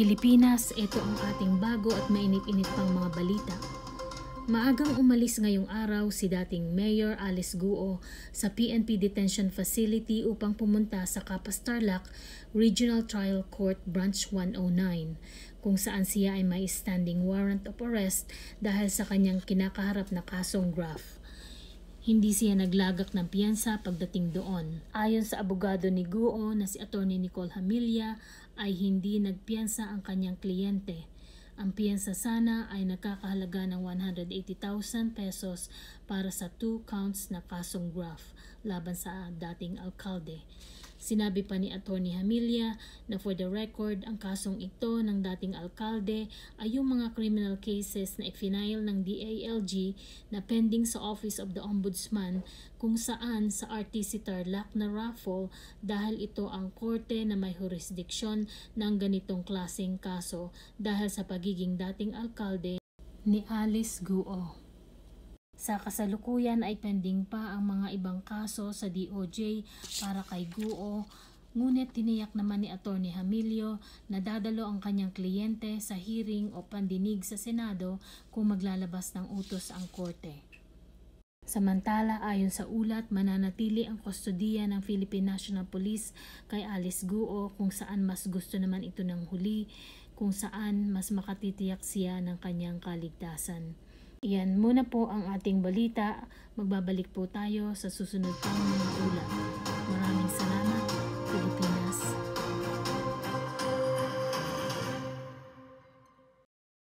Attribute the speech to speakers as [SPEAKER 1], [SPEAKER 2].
[SPEAKER 1] Pilipinas, ito ang ating bago at mainit-init pang mga balita. Maagang umalis ngayong araw si dating Mayor Alice Guo sa PNP Detention Facility upang pumunta sa Capas Tarlac Regional Trial Court Branch 109, kung saan siya ay may standing warrant of arrest dahil sa kanyang kinakaharap na kasong graft. Hindi siya naglagak ng piyansa pagdating doon. Ayon sa abogado ni Guo na si Atty. Nicole Hamilya, ay hindi nagpiyansa ang kanyang kliyente. Ang piyansa sana ay nagkakahalaga ng 180,000 pesos para sa 2 counts na kasong graft laban sa dating alkalde. Sinabi pa ni Atty. Hamilya na for the record, ang kasong ito ng dating alkalde ay yung mga criminal cases na ifinail ng DALG na pending sa Office of the Ombudsman, kung saan sa RTC Tarlac na raffle dahil ito ang korte na may jurisdiksyon ng ganitong klaseng kaso dahil sa pagiging dating alkalde ni Alice Guo. Sa kasalukuyan ay pending pa ang mga ibang kaso sa DOJ para kay Guo, ngunit tiniyak naman ni Atty. Hamilya na dadalo ang kanyang kliyente sa hearing o pandinig sa Senado kung maglalabas ng utos ang korte. Samantala, ayon sa ulat, mananatili ang kustodiya ng Philippine National Police kay Alice Guo, kung saan mas gusto naman ito ng huli, kung saan mas makatitiyak siya ng kanyang kaligtasan. Iyan muna po ang ating balita. Magbabalik po tayo sa susunod pang mga ulat.